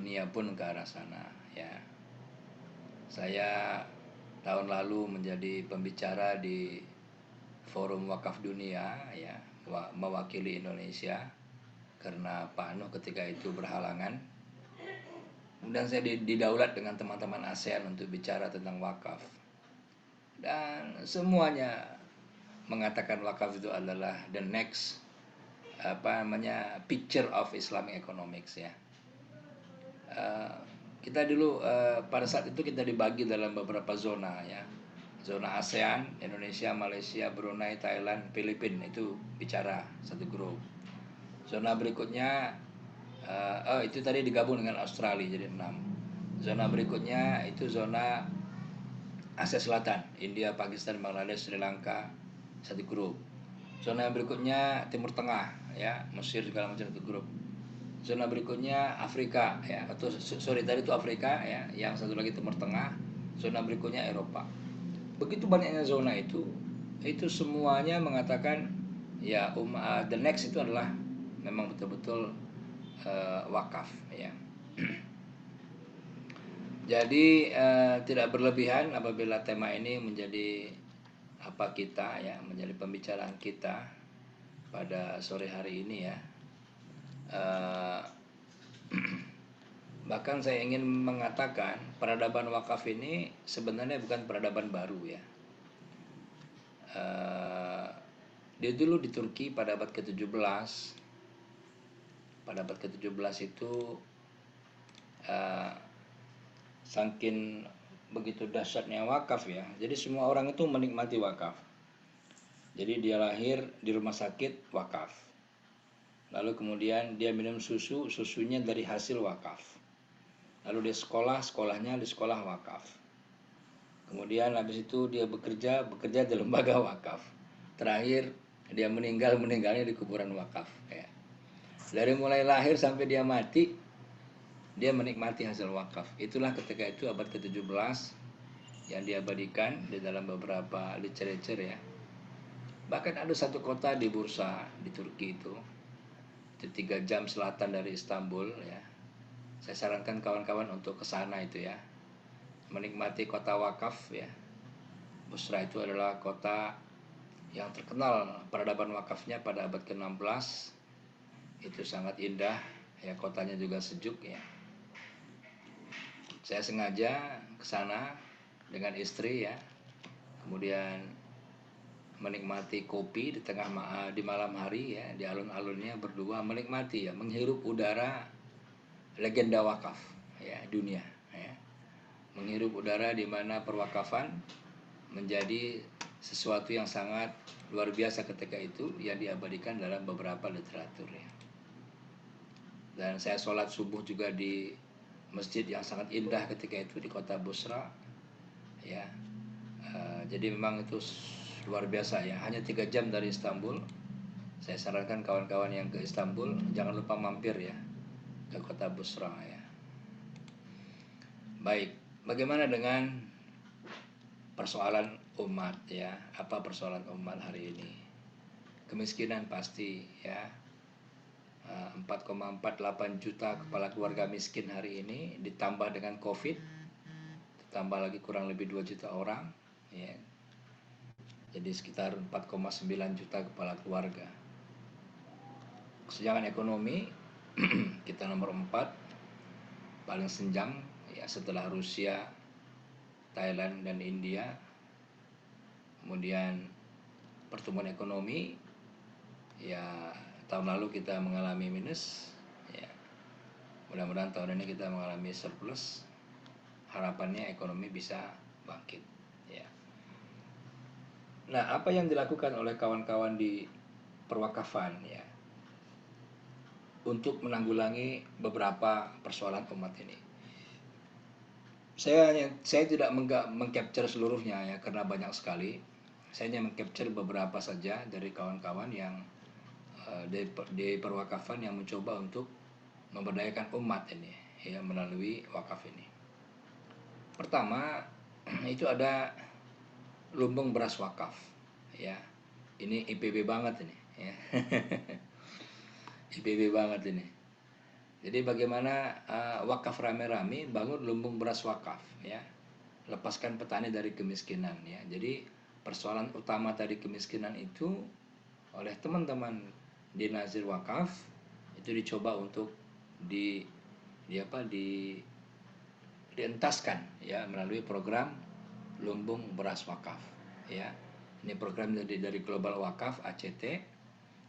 dunia pun ke arah sana ya. Saya tahun lalu menjadi pembicara di Forum Wakaf Dunia ya, mewakili Indonesia karena Pak Nuh ketika itu berhalangan. Kemudian saya didaulat dengan teman-teman ASEAN untuk bicara tentang wakaf. Dan semuanya mengatakan wakaf itu adalah the next picture of Islamic economics ya. Kita dulu pada saat itu kita dibagi dalam beberapa zona ya. Zona ASEAN, Indonesia, Malaysia, Brunei, Thailand, Filipina itu bicara satu grup. Zona berikutnya itu tadi digabung dengan Australia jadi 6. Zona berikutnya itu zona Asia Selatan, India, Pakistan, Bangladesh, Sri Lanka, satu grup. Zona berikutnya Timur Tengah ya, Mesir segala macam satu grup. Zona berikutnya Afrika ya, atau sorry tadi itu Afrika ya, yang satu lagi Timur Tengah. Zona berikutnya Eropa. Begitu banyaknya zona itu semuanya mengatakan ya the next itu adalah memang betul-betul wakaf ya. Jadi tidak berlebihan apabila tema ini menjadi kita ya, menjadi pembicaraan kita pada sore hari ini ya. Bahkan saya ingin mengatakan peradaban wakaf ini sebenarnya bukan peradaban baru ya. Dia dulu di Turki pada abad ke-17. Pada abad ke-17 itu saking begitu dahsyatnya wakaf ya. Jadi semua orang itu menikmati wakaf. Jadi dia lahir di rumah sakit wakaf. Lalu kemudian dia minum susu, susunya dari hasil wakaf. Lalu dia sekolah, sekolahnya di sekolah wakaf. Kemudian habis itu dia bekerja di lembaga wakaf. Terakhir dia meninggalnya di kuburan wakaf ya. Dari mulai lahir sampai dia mati dia menikmati hasil wakaf. Itulah ketika itu abad ke-17 yang diabadikan di dalam beberapa literatur ya. Bahkan ada satu kota di Bursa di Turki itu 3 jam selatan dari Istanbul ya. Saya sarankan kawan-kawan untuk ke sana itu ya. Menikmati kota wakaf ya. Busra itu adalah kota yang terkenal peradaban wakafnya pada abad ke-16. Itu sangat indah ya, kotanya juga sejuk ya. Saya sengaja ke sana dengan istri ya. Kemudian menikmati kopi di malam hari ya, di alun-alunnya berdua menikmati ya, menghirup udara legenda wakaf ya dunia ya. Menghirup udara di mana perwakafan menjadi sesuatu yang sangat luar biasa ketika itu yang diabadikan dalam beberapa literatur ya. Dan saya sholat subuh juga di masjid yang sangat indah ketika itu di kota Busra ya. Jadi memang itu luar biasa ya, hanya 3 jam dari Istanbul. Saya sarankan kawan-kawan yang ke Istanbul jangan lupa mampir ya ke kota Busra ya. Baik, bagaimana dengan persoalan umat ya? Apa persoalan umat hari ini? Kemiskinan pasti ya. 4,48 juta kepala keluarga miskin hari ini, ditambah dengan COVID, ditambah lagi kurang lebih 2 juta orang ya. Jadi sekitar 4,9 juta kepala keluarga. Kesenjangan ekonomi kita nomor 4 paling senjang ya setelah Rusia, Thailand dan India. Kemudian pertumbuhan ekonomi ya, tahun lalu kita mengalami minus ya. Mudah-mudahan tahun ini kita mengalami surplus. Harapannya ekonomi bisa bangkit ya. Nah, apa yang dilakukan oleh kawan-kawan di perwakafan ya untuk menanggulangi beberapa persoalan umat ini? Saya tidak mengcapture seluruhnya ya karena banyak sekali. Saya hanya mengcapture beberapa saja dari kawan-kawan yang di perwakafan yang mencoba untuk memberdayakan umat ini ya melalui wakaf ini. Pertama itu ada lumbung beras wakaf ya. Ini IPB banget ini ya. IPB banget ini. Jadi bagaimana wakaf rame-rame bangun lumbung beras wakaf ya. Lepaskan petani dari kemiskinan ya. Jadi persoalan utama tadi kemiskinan itu oleh teman-teman di Nazir Wakaf itu dicoba untuk di di apa di dientaskan ya melalui program lumbung beras wakaf ya. Ini program dari Global Wakaf ACT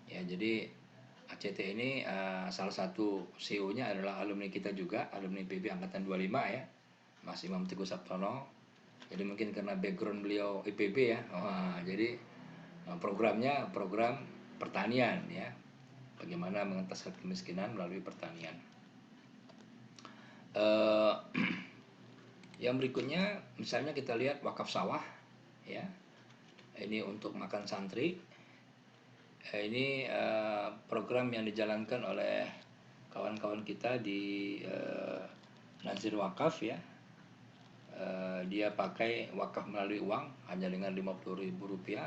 ya. Jadi ACT ini salah satu CEO-nya adalah alumni kita juga, alumni PB angkatan 25 ya, Mas Imam Teguh Sabtono. Jadi mungkin karena background beliau IPB ya, jadi programnya program pertanian ya, bagaimana mengentaskan kemiskinan melalui pertanian. Yang berikutnya misalnya kita lihat wakaf sawah ya, ini untuk makan santri. Ini program yang dijalankan oleh kawan-kawan kita di Nazir Wakaf ya. Dia pakai wakaf melalui uang hanya dengan Rp50.000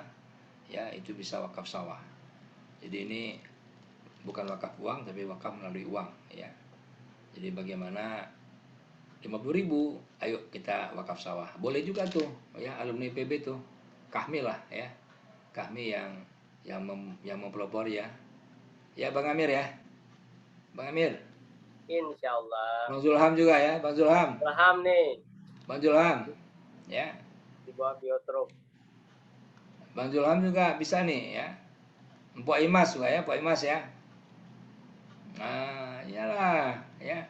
ya, itu bisa wakaf sawah. Jadi ini bukan wakaf uang tapi wakaf melalui uang ya. Jadi bagaimana 50.000, ayo kita wakaf sawah. Boleh juga tuh ya, alumni PB tuh. Kami lah ya. Kami yang mempelopori ya. Ya Bang Amir ya. Bang Amir. Insyaallah. Bang Zulham juga ya, Bang Zulham. Zulham nih. Bang Zulham. Ya. Di bawah biotrop. Bang Zulham juga bisa nih ya. Mpok Imas juga ya, Mpok Imas ya. Nah, iyalah ya.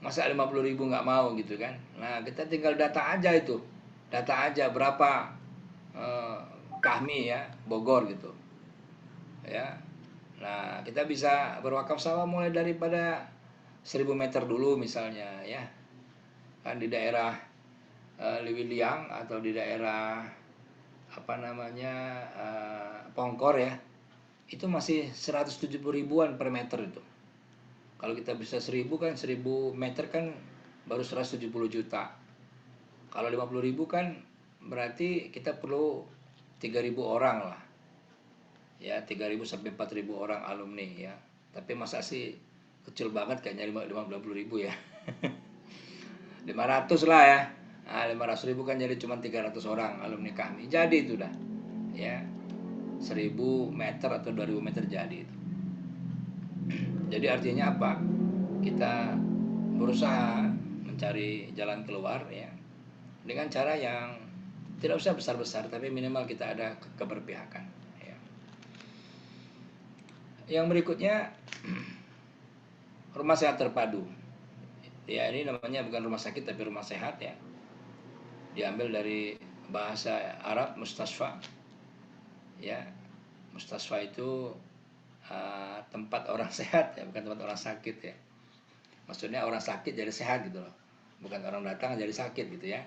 Masa 50.000 nggak mau gitu kan. Nah, kita tinggal data aja itu. Data aja berapa Kahmi ya, Bogor gitu. Ya. Nah, kita bisa berwakaf sawah mulai daripada 1000 meter dulu misalnya ya. Kan di daerah Liwiliang atau di daerah apa namanya Pongkor ya. Itu masih 170.000-an per meter itu. Kalau kita bisa 1000 kan 1000 meter kan baru 170 juta. Kalau 50.000 kan berarti kita perlu 3.000 orang lah. Ya, 3.000 sampai 4.000 orang alumni ya. Tapi masa sih kecil banget kayaknya 50.000 ya. 500 lah ya. Nah, 500.000 kan jadi cuma 300 orang alumni kami. Jadi itu dah. Ya. 1000 meter atau 2000 meter jadi itu. Jadi artinya apa? Kita berusaha mencari jalan keluar ya dengan cara yang tidak usah besar-besar tapi minimal kita ada keberpihakan ya. Yang berikutnya rumah sehat terpadu ya, ini namanya bukan rumah sakit tapi rumah sehat ya, diambil dari bahasa Arab mustasfa ya. Mustasfa itu tempat orang sehat ya, bukan tempat orang sakit ya. Maksudnya orang sakit jadi sehat gitu loh, bukan orang datang jadi sakit gitu ya.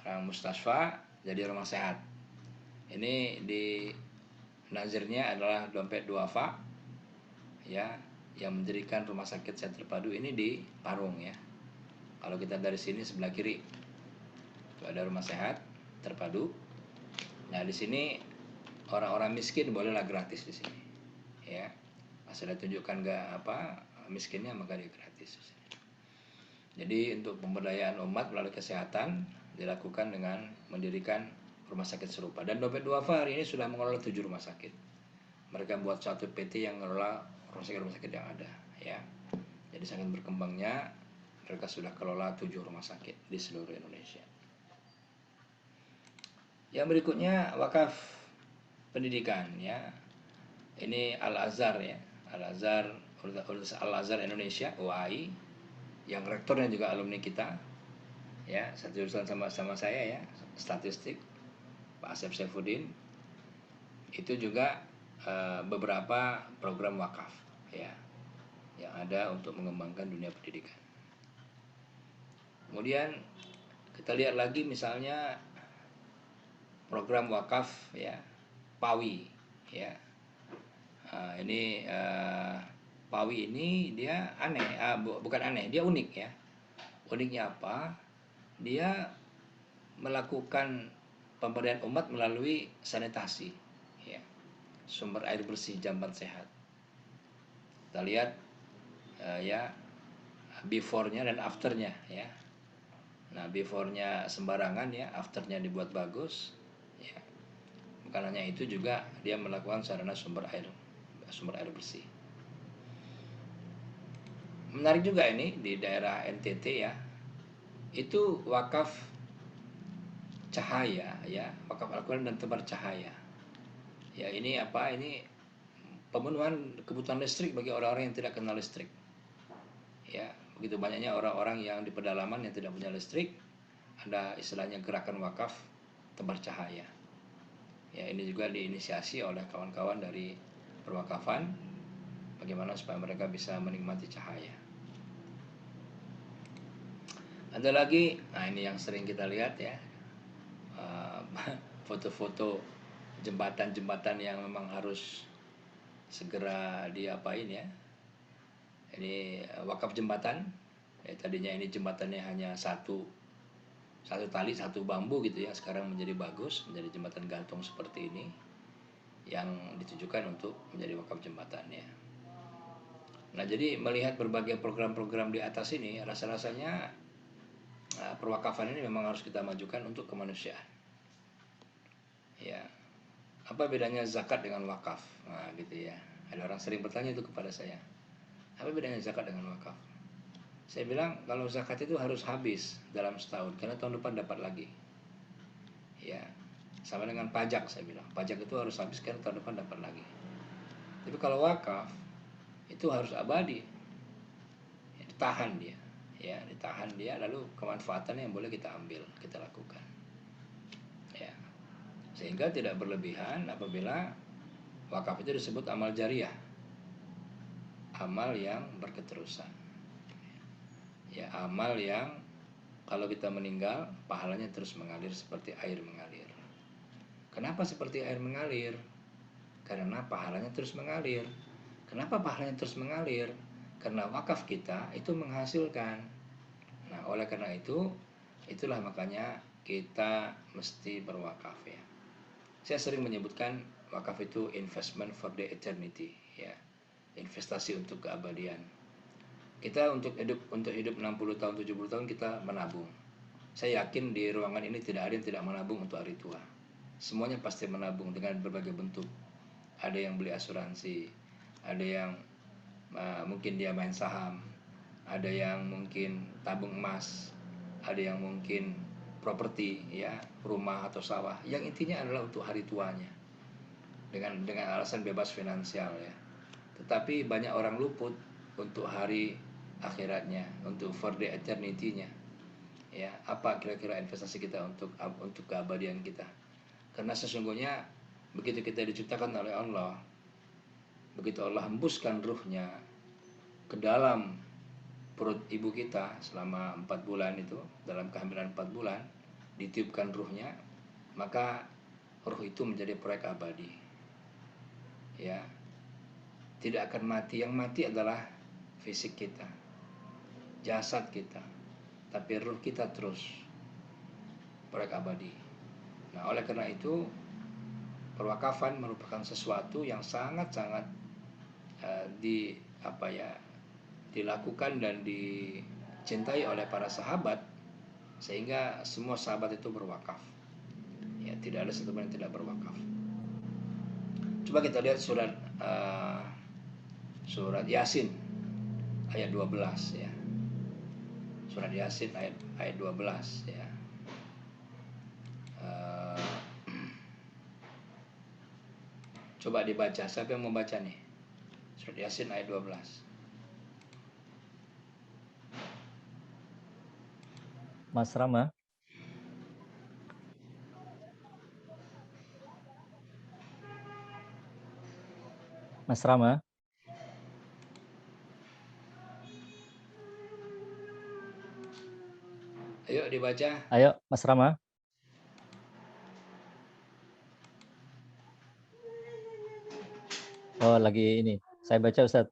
Orang mustasfa jadi rumah sehat. Ini di nazirnya adalah dompet duafa ya, yang mendirikan rumah sakit sehat terpadu ini di Parung ya. Kalau kita dari sini sebelah kiri itu ada rumah sehat terpadu. Nah di sini orang-orang miskin bolehlah gratis di sini ya. Asal tunjukkan nggak apa miskinnya maka dia gratis. Jadi untuk pemberdayaan umat melalui kesehatan dilakukan dengan mendirikan rumah sakit serupa. Dan dompet duafa hari ini sudah mengelola 7 rumah sakit. Mereka buat satu PT yang mengelola rumah sakit yang ada ya. Jadi sangat berkembangnya, mereka sudah kelola 7 rumah sakit di seluruh Indonesia. Yang berikutnya wakaf pendidikan ya. Ini Al-Azhar ya. Al-Azhar Indonesia UAI, yang rektornya juga alumni kita ya, satu jurusan sama saya ya, statistik, Pak Asep Saifuddin. Itu juga beberapa program wakaf ya yang ada untuk mengembangkan dunia pendidikan. Kemudian kita lihat lagi misalnya program wakaf ya PAWI ya. Ini PAWI ini dia aneh, bukan aneh, dia unik ya. Uniknya apa? Dia melakukan pemberdayaan umat melalui sanitasi ya, sumber air bersih, jamban sehat. Kita lihat ya before-nya dan after-nya ya. Nah, before-nya sembarangan ya, after-nya dibuat bagus ya. Bukan hanya itu, juga dia melakukan sarana sumber air bersih. Menarik juga ini di daerah NTT ya, itu wakaf cahaya ya, wakaf Al-Quran dan tebar cahaya ya. Ini apa, ini pemenuhan kebutuhan listrik bagi orang-orang yang tidak kenal listrik ya. Begitu banyaknya orang-orang yang di pedalaman yang tidak punya listrik, ada istilahnya gerakan wakaf tebar cahaya ya. Ini juga diinisiasi oleh kawan-kawan dari perwakafan, bagaimana supaya mereka bisa menikmati cahaya. Ada lagi, nah ini yang sering kita lihat ya, foto-foto jembatan-jembatan yang memang harus segera diapain ya. Ini wakaf jembatan ya, tadinya ini jembatannya hanya satu tali, satu bambu gitu ya, sekarang menjadi bagus, menjadi jembatan gantung seperti ini yang ditujukan untuk menjadi wakaf jembatan ya. Nah, jadi melihat berbagai program-program di atas ini, rasa-rasanya perwakafan ini memang harus kita majukan untuk kemanusiaan ya. Apa bedanya zakat dengan wakaf? Nah, gitu ya. Ada orang sering bertanya itu kepada saya, apa bedanya zakat dengan wakaf? Saya bilang, kalau zakat itu harus habis dalam setahun, karena tahun depan dapat lagi ya. Sama dengan pajak, saya bilang, pajak itu harus habis karena tahun depan dapat lagi. Tapi kalau wakaf itu harus abadi ya, ditahan dia ya, ditahan dia, lalu kemanfaatannya yang boleh kita ambil, kita lakukan ya, sehingga tidak berlebihan apabila wakaf itu disebut amal jariah, amal yang berketerusan ya, amal yang kalau kita meninggal pahalanya terus mengalir seperti air mengalir. Kenapa seperti air mengalir? Karena pahalanya terus mengalir. Kenapa pahalanya terus mengalir? Karena wakaf kita itu menghasilkan. Nah, oleh karena itu, itulah makanya kita mesti berwakaf ya. Saya sering menyebutkan wakaf itu investment for the eternity ya. Investasi untuk keabadian. Kita untuk hidup 60 tahun, 70 tahun kita menabung. Saya yakin di ruangan ini tidak ada yang tidak menabung untuk hari tua. Semuanya pasti menabung dengan berbagai bentuk. Ada yang beli asuransi, ada yang mungkin dia main saham, ada yang mungkin tabung emas, ada yang mungkin properti ya, rumah atau sawah. Yang intinya adalah untuk hari tuanya, dengan alasan bebas finansial ya. Tetapi banyak orang luput untuk hari akhiratnya, untuk for the eternity-nya ya. Apa kira-kira investasi kita untuk keabadian kita? Karena sesungguhnya begitu kita diciptakan oleh Allah, begitu Allah hembuskan ruhnya ke dalam perut ibu kita selama 4 bulan itu, dalam kehamilan 4 bulan ditiupkan ruhnya, maka ruh itu menjadi proyek abadi ya, tidak akan mati. Yang mati adalah fisik kita, jasad kita, tapi ruh kita terus proyek abadi. Nah, oleh karena itu perwakafan merupakan sesuatu yang sangat-sangat dilakukan dan dicintai oleh para sahabat, sehingga semua sahabat itu berwakaf ya, tidak ada satupun yang tidak berwakaf. Coba kita lihat surat Yasin ayat 12 ya. Surat Yasin ayat 12 ya. Coba dibaca, siapa yang membaca nih? Surat Yasin ayat 12. Mas Rama. Mas Rama. Ayo dibaca. Ayo, Mas Rama. Oh, lagi ini. Saya baca, Ustaz.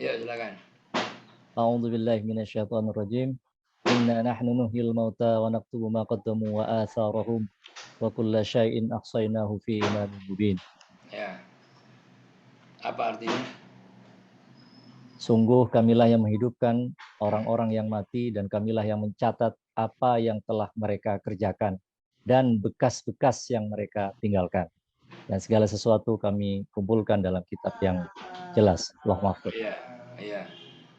Ya, silakan. A'udzu billahi minasyaitonir rajim. Inna nahnu nuhyil mauta wa naktubu ma qaddamu wa atharahum wa kulla syai'in ahsaynahu fi imamin mubin. Ya. Apa artinya? Sungguh kamilah yang menghidupkan orang-orang yang mati dan kamilah yang mencatat apa yang telah mereka kerjakan dan bekas-bekas yang mereka tinggalkan. Dan segala sesuatu kami kumpulkan dalam kitab yang jelas, Lauh Mahfuz. Iya, iya.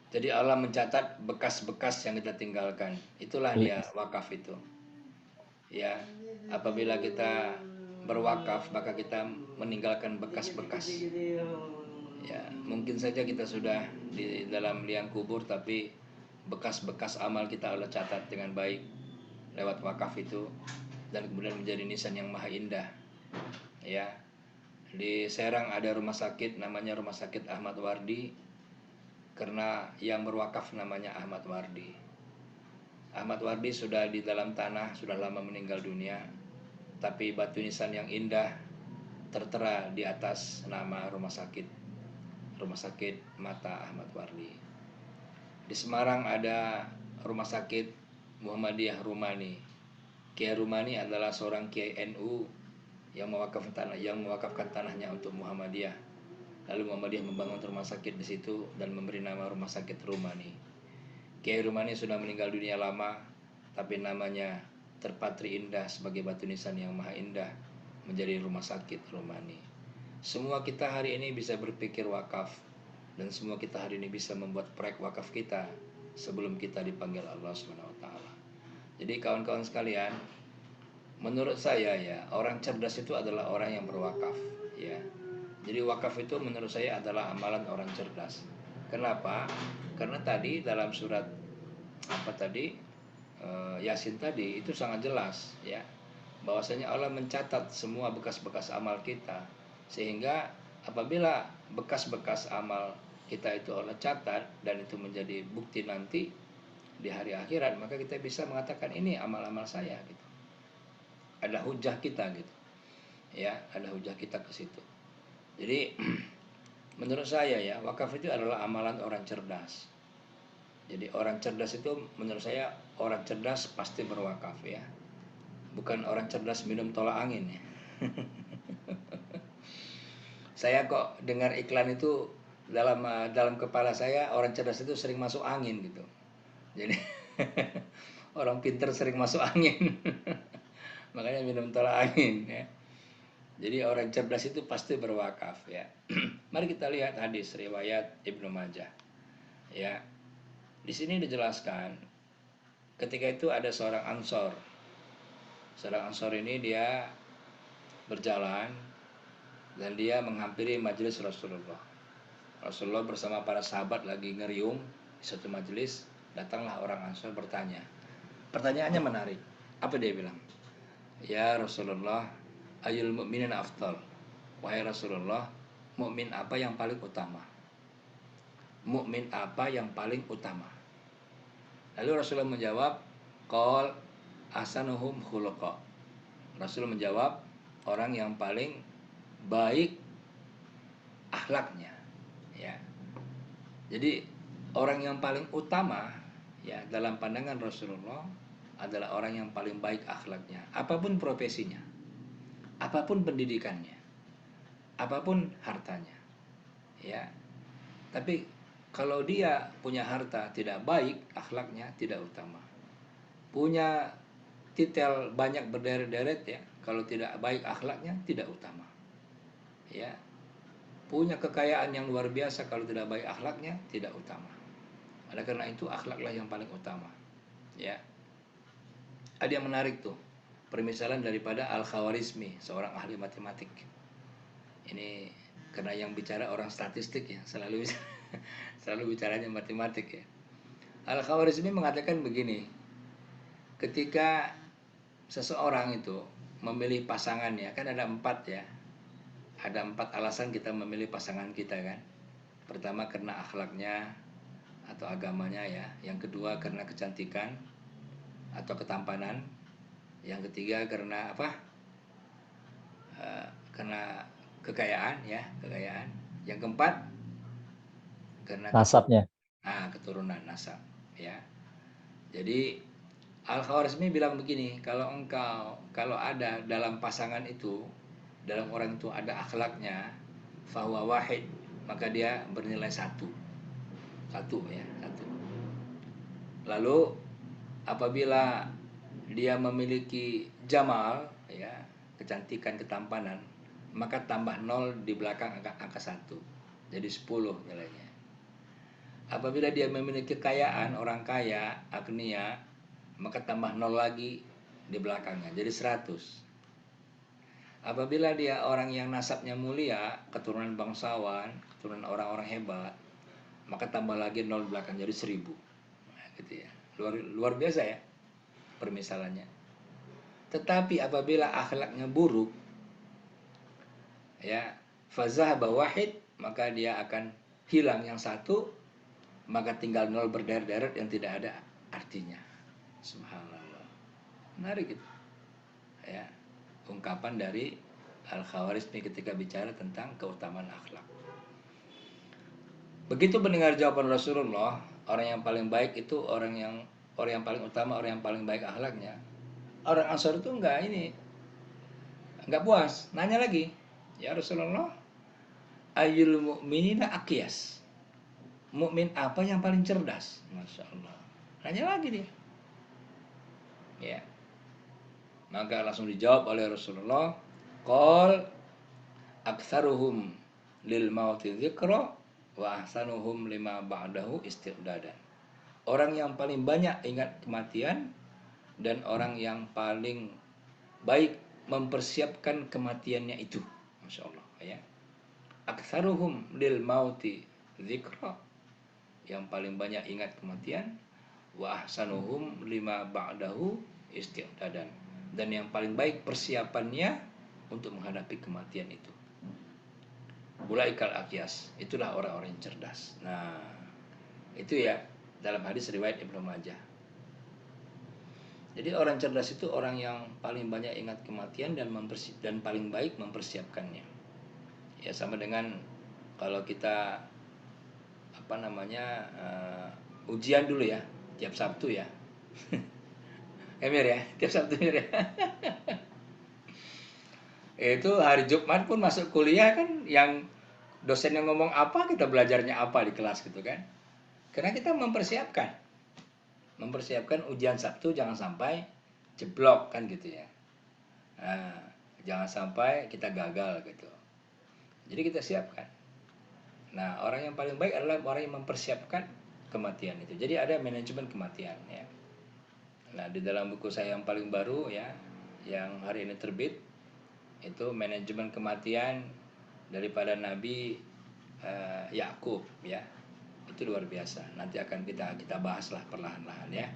Jadi Allah mencatat bekas-bekas yang kita tinggalkan. Itulah dia wakaf itu. Ya, apabila kita berwakaf, maka kita meninggalkan bekas-bekas. Ya, mungkin saja kita sudah di dalam liang kubur, tapi bekas-bekas amal kita Allah catat dengan baik lewat wakaf itu, dan kemudian menjadi nisan yang maha indah. Ya, di Serang ada rumah sakit namanya Rumah Sakit Ahmad Wardi, karena yang berwakaf namanya Ahmad Wardi. Ahmad Wardi sudah di dalam tanah, sudah lama meninggal dunia, tapi batu nisan yang indah tertera di atas nama Rumah Sakit Mata Ahmad Wardi. Di Semarang ada Rumah Sakit Muhammadiyah Rumani. Kiai Rumani adalah seorang Kiai NU yang mewakafkan tanahnya untuk Muhammadiyah. Lalu Muhammadiyah membangun rumah sakit di situ dan memberi nama Rumah Sakit Rumani. Kiai Rumani sudah meninggal dunia lama, tapi namanya terpatri indah sebagai batu nisan yang maha indah menjadi Rumah Sakit Rumani. Semua kita hari ini bisa berpikir wakaf, dan semua kita hari ini bisa membuat proyek wakaf kita sebelum kita dipanggil Allah SWT. Jadi kawan-kawan sekalian, menurut saya ya, orang cerdas itu adalah orang yang berwakaf, ya. Jadi wakaf itu menurut saya adalah amalan orang cerdas. Kenapa? Karena tadi dalam surat apa tadi, Yasin tadi itu sangat jelas, ya, bahwasanya Allah mencatat semua bekas-bekas amal kita, sehingga apabila bekas-bekas amal kita itu Allah catat dan itu menjadi bukti nanti di hari akhirat, maka kita bisa mengatakan ini amal-amal saya gitu. Ada hujah kita gitu. Ya, ada hujah kita ke situ. Jadi menurut saya ya, wakaf itu adalah amalan orang cerdas. Jadi orang cerdas itu menurut saya, orang cerdas pasti berwakaf ya. Bukan orang cerdas minum tolak angin ya. Saya kok dengar iklan itu dalam kepala saya, orang cerdas itu sering masuk angin gitu. Jadi orang pinter sering masuk angin. Makanya minum tolak angin ya. Jadi orang cerdas itu pasti berwakaf ya. Mari kita lihat hadis riwayat Ibnu Majah. Ya. Di sini dijelaskan ketika itu ada seorang Ansor. Seorang Ansor ini dia berjalan dan dia menghampiri majelis Rasulullah. Rasulullah bersama para sahabat lagi ngeriung di satu majelis. Datanglah orang Ansor bertanya. Pertanyaannya menarik. Apa dia bilang? Ya Rasulullah, ayul mu'minin afdal. Wahai Rasulullah, mukmin apa yang paling utama? Mukmin apa yang paling utama? Lalu Rasulullah menjawab, qol ahsanuhum khuluqa. Rasulullah menjawab, orang yang paling baik akhlaknya, ya. Jadi orang yang paling utama ya dalam pandangan Rasulullah adalah orang yang paling baik akhlaknya, apapun profesinya, apapun pendidikannya, apapun hartanya, ya. Tapi kalau dia punya harta tidak baik akhlaknya, tidak utama. Punya titel banyak berderet-deret ya, kalau tidak baik akhlaknya tidak utama. Ya. Punya kekayaan yang luar biasa, kalau tidak baik akhlaknya tidak utama. Oleh karena itu akhlaklah yang paling utama. Ya. Ada yang menarik tuh, permisalan daripada Al-Khawarizmi, seorang ahli matematik. Ini karena yang bicara orang statistik ya, selalu bicaranya matematik ya. Al-Khawarizmi mengatakan begini, ketika seseorang itu memilih pasangannya, kan ada 4 ya, ada 4 alasan kita memilih pasangan kita kan. Pertama karena akhlaknya atau agamanya ya, yang kedua karena kecantikan atau ketampanan, yang ketiga karena apa? Karena kekayaan ya, kekayaan. Yang keempat karena Nasabnya. keturunan nasab ya. Jadi Al-Khawarizmi bilang begini, kalau ada dalam pasangan itu, dalam orang itu ada akhlaknya, fahuwa wahid, maka dia bernilai 1. Satu ya, satu. Lalu apabila dia memiliki jamal ya, kecantikan, ketampanan, maka tambah 0 di belakang angka 1. Jadi 10 nilainya. Apabila dia memiliki kekayaan, orang kaya, agnia, maka tambah 0 lagi di belakangnya, jadi 100. Apabila dia orang yang nasabnya mulia, keturunan bangsawan, keturunan orang-orang hebat, maka tambah lagi 0 di belakang, jadi 1000. Nah, gitu ya. Luar biasa ya permisalannya. Tetapi apabila akhlaknya buruk, ya, fazahaba wahid, maka dia akan hilang yang satu, maka tinggal 0 berderet-deret yang tidak ada artinya. Subhanallah. Menarik gitu. Ya, ungkapan dari Al-Khawarizmi ketika bicara tentang keutamaan akhlak. Begitu mendengar jawaban Rasulullah, orang yang paling baik itu orang yang paling utama, orang yang paling baik akhlaknya. Orang Ansor itu enggak puas, nanya lagi, ya Rasulullah, ayyul mu'minina aqyas. Mukmin apa yang paling cerdas? Masya Allah. Nanya lagi dia. Ya. Maka langsung dijawab oleh Rasulullah, qol aktsaruhum lil mauti dzikra wa ahsanuhum lima ba'dahu istiqdadan. Orang yang paling banyak ingat kematian dan orang yang paling baik mempersiapkan kematiannya itu. Masya Allah ya. Aktsaruhum lil mauti dzikra, yang paling banyak ingat kematian, wa ahsanuhum lima ba'dahu istiqdadan, dan yang paling baik persiapannya untuk menghadapi kematian itu. Ulaikal aqyas, itulah orang-orang yang cerdas. Nah, itu ya dalam hadis riwayat Ibnu Majah. Jadi orang cerdas itu orang yang paling banyak ingat kematian dan paling baik mempersiapkannya. Ya sama dengan kalau kita ujian dulu ya, tiap Sabtu ya. Emir ya, tiap Sabtu Emir ya. Itu hari Jumat pun masuk kuliah kan, yang dosen yang ngomong apa, kita belajarnya apa di kelas gitu kan. Karena kita mempersiapkan ujian Sabtu jangan sampai jeblok kan gitu ya. Nah, jangan sampai kita gagal gitu. Jadi kita siapkan. Nah, orang yang paling baik adalah orang yang mempersiapkan kematian itu. Jadi ada manajemen kematian ya. Nah, di dalam buku saya yang paling baru ya, yang hari ini terbit, itu manajemen kematian daripada Nabi Yakub ya. Itu luar biasa. Nanti akan kita bahaslah perlahan-lahan ya.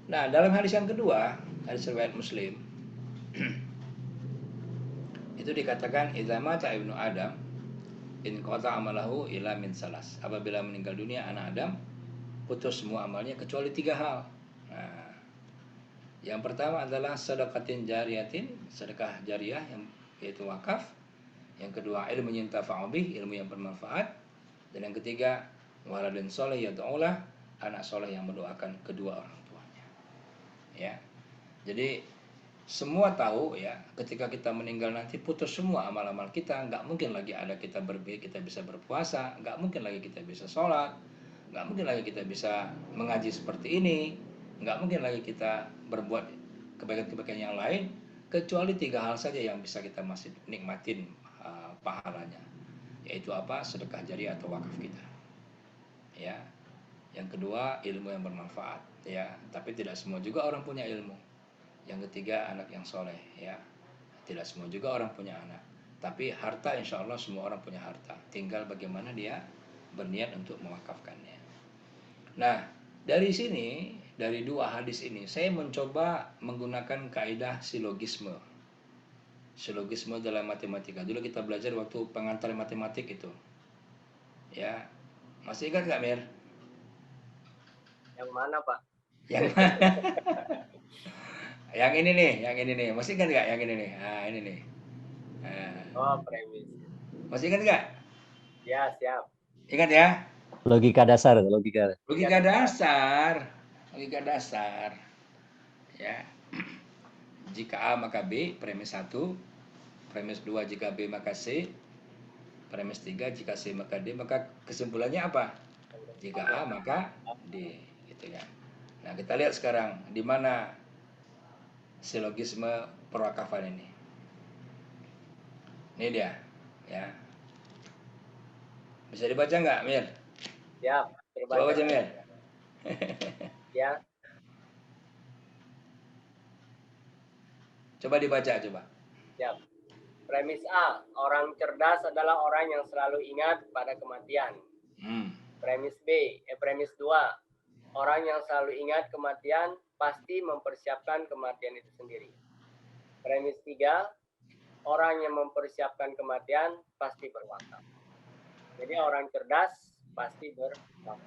Nah, dalam hadis yang kedua, hadis riwayat Muslim, itu dikatakan idza mata ibnu Adam in qata amalahu ila min salas. Apabila meninggal dunia anak Adam, putus semua amalnya kecuali 3 hal. Nah, yang pertama adalah sedekatin jariyatin, sedekah jariah yang yaitu wakaf. Yang kedua ilmu yantafa'u bih, ilmu yang bermanfaat. Dan yang ketiga waladun soleh yad'ulah, anak soleh yang mendoakan kedua orang tuanya. Ya. Jadi semua tahu ya, ketika kita meninggal nanti putus semua amal-amal kita. Nggak mungkin lagi ada kita bisa berpuasa, nggak mungkin lagi kita bisa sholat, nggak mungkin lagi kita bisa mengaji seperti ini, nggak mungkin lagi kita berbuat kebaikan-kebaikan yang lain, kecuali 3 hal saja yang bisa kita masih nikmatin pahalanya, yaitu apa? Sedekah jariah atau wakaf kita ya. Yang kedua ilmu yang bermanfaat ya, tapi tidak semua juga orang punya ilmu. Yang ketiga anak yang soleh ya, tidak semua juga orang punya anak. Tapi harta insya Allah semua orang punya harta, tinggal bagaimana dia berniat untuk mewakafkannya. Nah, dari sini, dari 2 hadis ini saya mencoba menggunakan kaidah silogisme. Silogisme dalam matematika. Dulu kita belajar waktu pengantar matematik itu. Ya. Masih ingat nggak, Mir? Yang mana, Pak? Yang yang ini nih. Masih ingat nggak yang ini nih? Nah, ini nih. Oh, premis. Masih ingat nggak? Ya, siap. Ingat ya? Logika dasar. Logika dasar. Ya. Jika A maka B, premis 1. Premis 2 jika B maka C. Premis 3 jika C maka D. Maka kesimpulannya apa? Jika A maka D, gitu kan. Nah, kita lihat sekarang di mana silogisme perwakafan ini. Ini dia, ya. Bisa dibaca nggak, Mir? Siap. Coba baca, Mir. Ya. Coba dibaca, coba. Siap. Premis A, orang cerdas adalah orang yang selalu ingat pada kematian. Premis premis 2, orang yang selalu ingat kematian pasti mempersiapkan kematian itu sendiri. Premis 3, orang yang mempersiapkan kematian pasti berwakaf. Jadi orang cerdas pasti berwakaf.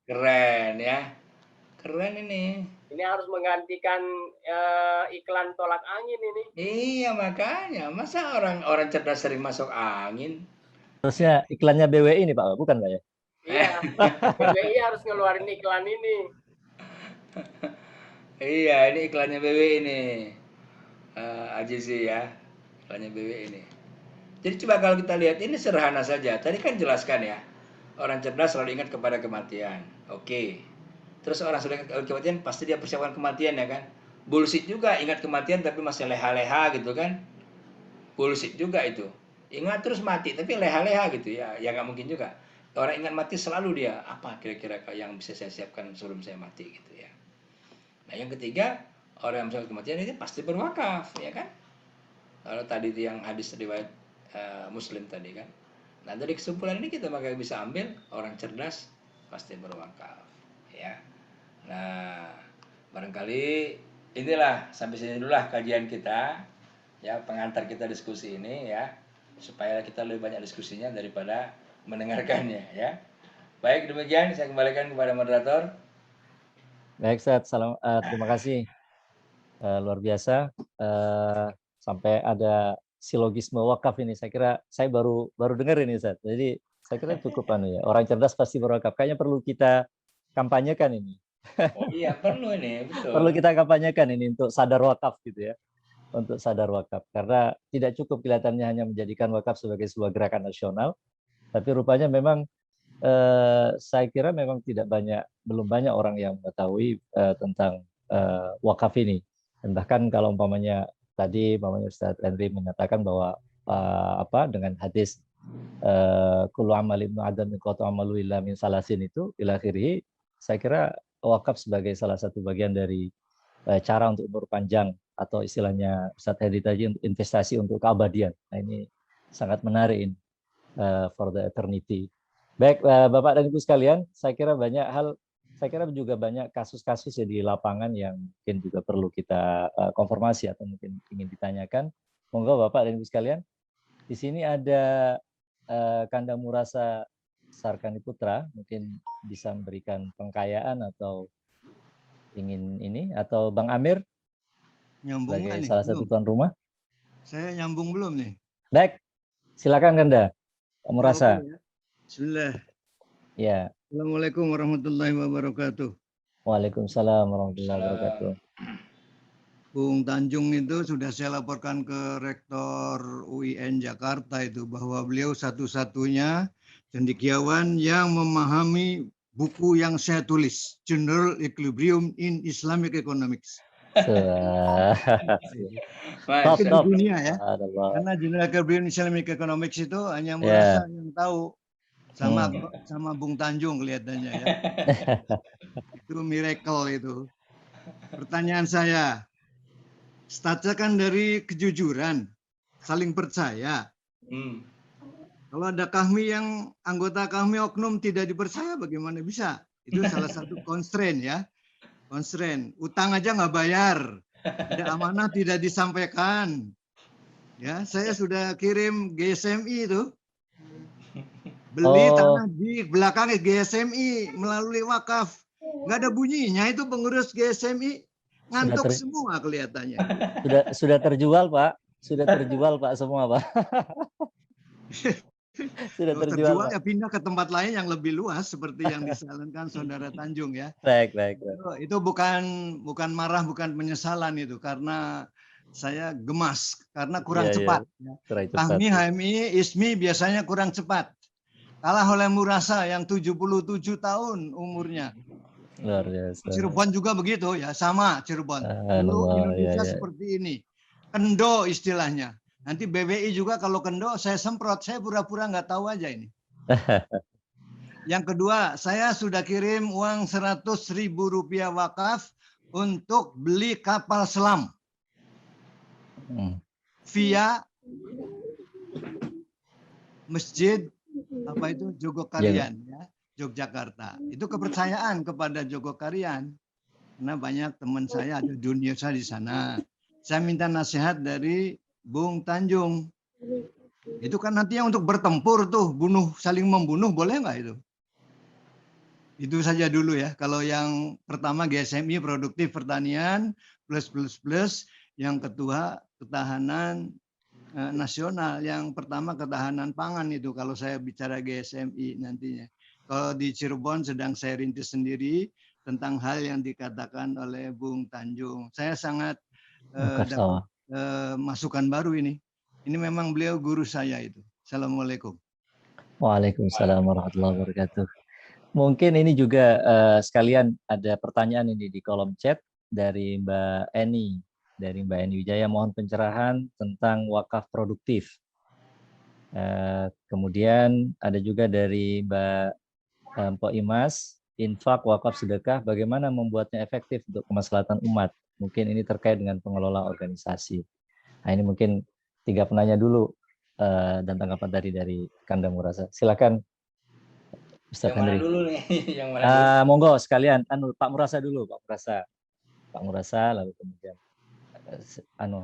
Keren ya. Keren ini. Ini harus menggantikan iklan tolak angin ini. Iya, makanya. Masa orang cerdas sering masuk angin? Harusnya iklannya BWI ini Pak, bukan Pak ya? Iya, BWI harus ngeluarin iklan ini. Iya, ini iklannya BWI ini. Ajizi ya, iklannya BWI ini. Jadi coba kalau kita lihat, ini sederhana saja. Tadi kan jelaskan ya, orang cerdas selalu ingat kepada kematian. Oke. Terus orang sudah ingat kematian, pasti dia persiapkan kematian ya kan. Bullshit juga ingat kematian tapi masih leha-leha gitu kan. Bullshit juga itu. Ingat terus mati tapi leha-leha gitu ya. Ya nggak mungkin juga. Orang ingat mati selalu dia, apa kira-kira yang bisa saya siapkan sebelum saya mati gitu ya. Nah yang ketiga, orang yang persiapkan kematian ini pasti berwakaf ya kan. Kalau tadi itu yang hadis riwayat Muslim tadi kan. Nah dari kesimpulan ini kita maka bisa ambil orang cerdas pasti berwakaf ya. Nah, barangkali inilah sampai sini dululah kajian kita, ya pengantar kita diskusi ini ya, supaya kita lebih banyak diskusinya daripada mendengarkannya ya. Baik demikian, saya kembalikan kepada moderator. Baik, Ustaz. Terima kasih. Luar biasa. Sampai ada silogisme wakaf ini. Saya kira saya baru dengar ini, Ustaz. Jadi saya kira cukup ya. Orang cerdas pasti berwakaf. Kayaknya perlu kita kampanyekan ini. Oh iya, perlu ini, betul. Perlu kita kampanyekan ini untuk sadar wakaf gitu ya. Untuk sadar wakaf. Karena tidak cukup kelihatannya hanya menjadikan wakaf sebagai sebuah gerakan nasional, tapi rupanya memang saya kira memang belum banyak orang yang mengetahui tentang wakaf ini. Dan bahkan kalau umpamanya Ustaz Henry menyatakan bahwa dengan hadis kullu amal ibnu adam qatu amalu illa min salasin itu ila akhirih, saya kira wakaf sebagai salah satu bagian dari cara untuk umur panjang atau istilahnya Ustaz Henry tadi investasi untuk keabadian. Nah ini sangat menarik ini for the eternity. Baik Bapak dan Ibu sekalian, saya kira juga banyak kasus-kasus ya di lapangan yang mungkin juga perlu kita konfirmasi atau mungkin ingin ditanyakan. Monggo Bapak dan Ibu sekalian. Di sini ada Kanda Murasa Sarkani Putra, mungkin bisa memberikan pengkayaan atau ingin ini, atau Bang Amir nyambung sebagai salah satu tuan rumah. Saya nyambung belum nih? Baik, silakan Kanda Murasa. Bismillah. Ya. Assalamualaikum warahmatullahi wabarakatuh. Waalaikumsalam warahmatullahi wabarakatuh. Bung Tanjung itu sudah saya laporkan ke Rektor UIN Jakarta itu bahwa beliau satu-satunya cendekiawan yang memahami buku yang saya tulis, General Equilibrium in Islamic Economics. Top dunia ya. Karena General Equilibrium in Islamic Economics itu hanya merasa yang tahu sama Bung Tanjung kelihatannya ya. Itu miracle itu. Pertanyaan saya, statusnya kan dari kejujuran, saling percaya. Kalau ada kami yang anggota kami oknum tidak dipercaya, bagaimana bisa? Itu salah satu constraint ya. Constraint. Utang aja nggak bayar, ada amanah tidak disampaikan. Ya, saya sudah kirim GSMI itu. Beli tanah di belakang GSMI melalui wakaf. Nggak ada bunyinya, itu pengurus GSMI ngantuk semua kelihatannya. Sudah terjual Pak, semua Pak. Sudah terjual ya pindah ke tempat lain yang lebih luas seperti yang disarankan Saudara Tanjung ya. Baik. Itu bukan marah, bukan penyesalan itu, karena saya gemas karena kurang cepat. Fahmi, HMI, ISMI biasanya kurang cepat. Kalah oleh Murasa yang 77 tahun umurnya. Luar biasa. Cirebon juga begitu ya, sama Cirebon. Dulu Indonesia seperti ini. Kendo istilahnya. Nanti BWI juga kalau kendo saya semprot, saya pura-pura nggak tahu aja ini. Yang kedua, saya sudah kirim uang 100.000 rupiah wakaf untuk beli kapal selam via masjid apa itu Jogokarian ya, Yogyakarta. Itu kepercayaan kepada Jogokarian karena banyak teman saya ada junior saya di sana. Saya minta nasihat dari Bung Tanjung. Itu kan nantinya untuk bertempur tuh, saling membunuh boleh nggak itu? Itu saja dulu ya. Kalau yang pertama GSMI produktif pertanian plus. Yang kedua ketahanan nasional. Yang pertama ketahanan pangan itu kalau saya bicara GSMI nantinya. Kalau di Cirebon sedang saya rintis sendiri tentang hal yang dikatakan oleh Bung Tanjung. Saya sangat dapat masukan baru ini. Ini memang beliau guru saya itu. Assalamualaikum. Waalaikumsalam warahmatullahi wabarakatuh. Mungkin ini juga sekalian ada pertanyaan ini di kolom chat dari Mbak Eni. Dari Mbak Eni Wijaya, mohon pencerahan tentang wakaf produktif. Kemudian ada juga dari Mbak Mpok Imas, infak, wakaf, sedekah, bagaimana membuatnya efektif untuk kemaslahatan umat. Mungkin ini terkait dengan pengelola organisasi. Nah ini mungkin 3 penanya dulu dan tanggapan dari Kanda Murasa. Silakan. Ustaz yang Henry. Mana dulu nih? Yang mana dulu? Monggo sekalian, Pak Murasa dulu, Pak Murasa, lalu kemudian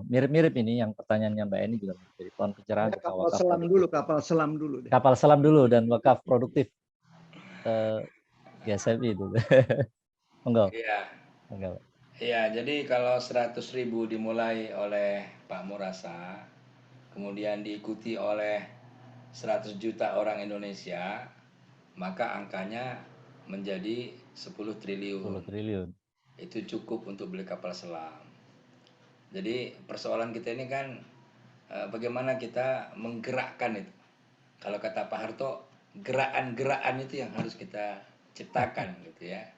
mirip-mirip ini yang pertanyaannya Mbak Eni juga jadi pohon pencerahan tentang wakaf kapal selam dulu dan wakaf produktif GSMI itu. Monggo. Iya. Iya, jadi kalau 100.000 dimulai oleh Pak Murasa, kemudian diikuti oleh 100 juta orang Indonesia, maka angkanya menjadi 10 triliun. 10 triliun. Itu cukup untuk beli kapal selam. Jadi persoalan kita ini kan bagaimana kita menggerakkan itu. Kalau kata Pak Harto, gerakan-gerakan itu yang harus kita ciptakan gitu ya.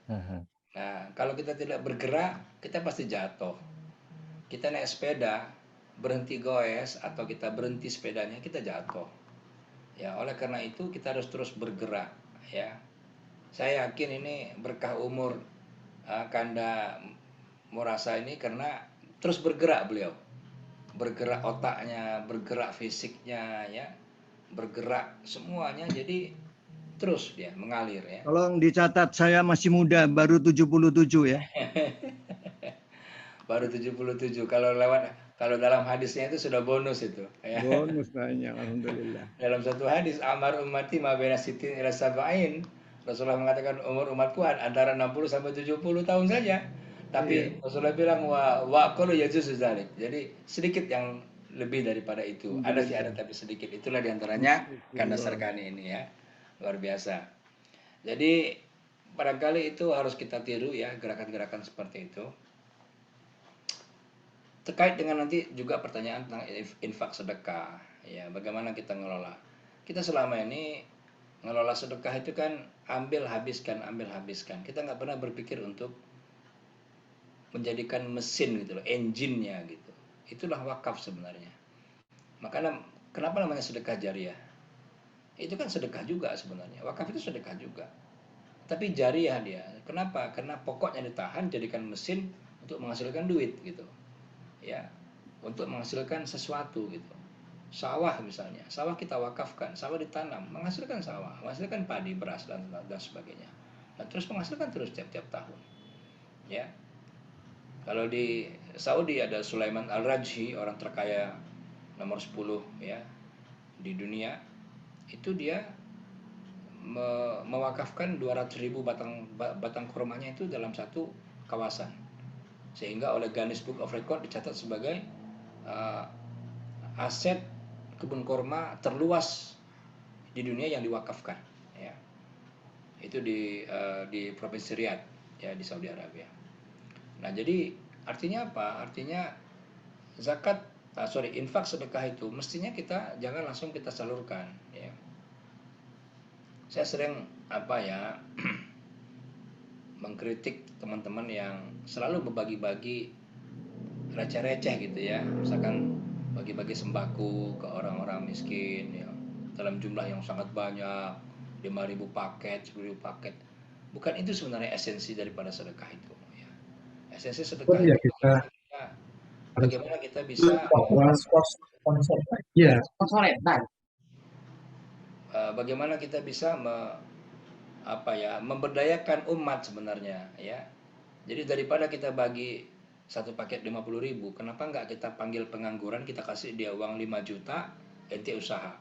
Nah, kalau kita tidak bergerak, kita pasti jatuh. Kita naik sepeda, berhenti goes atau kita berhenti sepedanya, kita jatuh. Ya, oleh karena itu kita harus terus bergerak ya. Saya yakin ini berkah umur Kanda Murasa ini karena terus bergerak beliau. Bergerak otaknya, bergerak fisiknya ya. Bergerak semuanya, jadi terus dia mengalir ya. Tolong dicatat saya masih muda, baru 77 ya. Baru 77. Kalau dalam hadisnya itu sudah bonus itu ya. Bonus banyak, alhamdulillah. Dalam satu hadis, amar ummati ma baina sitin ila sab'in. Rasulullah mengatakan umur umatku antara 60 sampai 70 tahun saja. Tapi Rasulullah bilang wa qulu yajuzu dzalik. Jadi sedikit yang lebih daripada itu. Ada sih ada tapi sedikit. Itulah diantaranya Kanda Sarkani ini ya. Luar biasa. Jadi barangkali itu harus kita tiru ya, gerakan-gerakan seperti itu. Terkait dengan nanti juga pertanyaan tentang infak sedekah, ya bagaimana kita ngelola. Kita selama ini ngelola sedekah itu kan ambil habiskan. Kita nggak pernah berpikir untuk menjadikan mesin gitu loh, engine-nya gitu. Itulah wakaf sebenarnya. Makanya kenapa namanya sedekah jariah? Itu kan sedekah juga sebenarnya. Wakaf itu sedekah juga. Tapi jariah dia. Kenapa? Karena pokoknya ditahan, jadikan mesin untuk menghasilkan duit gitu. Ya, untuk menghasilkan sesuatu gitu. Sawah misalnya, sawah kita wakafkan, sawah ditanam, menghasilkan sawah, menghasilkan padi, beras dan sebagainya. Dan terus menghasilkan terus tiap-tiap tahun. Ya. Kalau di Saudi ada Sulaiman Al-Rajhi, orang terkaya nomor 10 ya di dunia. Itu dia mewakafkan 200.000 batang kurmanya itu dalam satu kawasan. Sehingga oleh Guinness Book of Record dicatat sebagai aset kebun kurma terluas di dunia yang diwakafkan ya. Itu di provinsi Riyadh ya, di Saudi Arabia. Nah, jadi artinya apa? Artinya zakat, infak sedekah itu mestinya kita jangan langsung kita salurkan. Ya. Saya sering mengkritik teman-teman yang selalu berbagi-bagi receh-receh gitu ya, misalkan bagi-bagi sembako ke orang-orang miskin ya, dalam jumlah yang sangat banyak, 5.000 paket, 10.000 paket. Bukan itu sebenarnya esensi daripada sedekah itu ya. Esensi sedekah itu bagaimana kita bisa bagaimana kita bisa memberdayakan umat sebenarnya ya. Jadi daripada kita bagi satu paket 50.000, kenapa nggak kita panggil pengangguran, kita kasih dia uang 5 juta, ente usaha,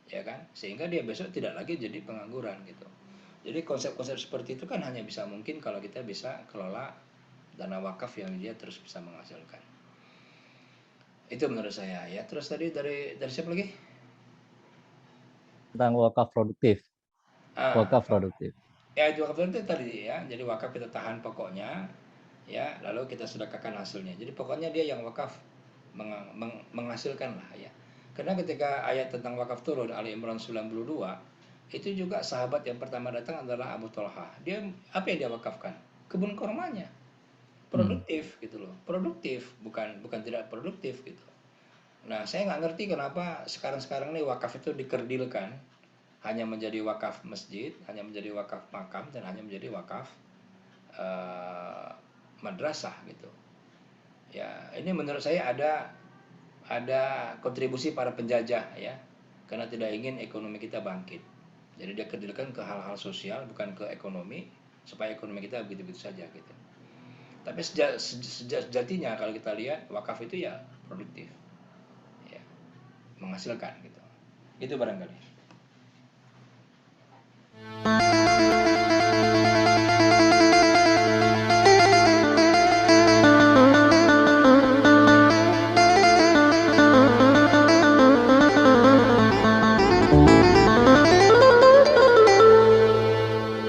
ya kan? Sehingga dia besok tidak lagi jadi pengangguran gitu. Jadi konsep-konsep seperti itu kan hanya bisa mungkin kalau kita bisa kelola dana wakaf yang dia terus bisa menghasilkan. Itu menurut saya ya. Terus tadi dari siapa lagi? Tentang wakaf produktif. Wakaf produktif. Ya, itu wakaf produktif tadi ya. Jadi wakaf kita tahan pokoknya, ya, lalu kita sedekahkan hasilnya. Jadi pokoknya dia yang wakaf menghasilkan lah ya. Karena ketika ayat tentang wakaf turun Ali Imran 92, itu juga sahabat yang pertama datang adalah Abu Talha. Dia apa yang dia wakafkan? Kebun kormanya. Produktif gitu loh. Produktif, bukan tidak produktif gitu. Nah, saya nggak ngerti kenapa sekarang nih wakaf itu dikerdilkan hanya menjadi wakaf masjid, hanya menjadi wakaf makam, dan hanya menjadi wakaf madrasah gitu. Ya, ini menurut saya ada kontribusi para penjajah ya, karena tidak ingin ekonomi kita bangkit. Jadi dia kerdilkan ke hal-hal sosial, bukan ke ekonomi, supaya ekonomi kita begitu-begitu saja gitu. Tapi sejatinya kalau kita lihat wakaf itu ya produktif, ya, menghasilkan gitu. Itu barangkali.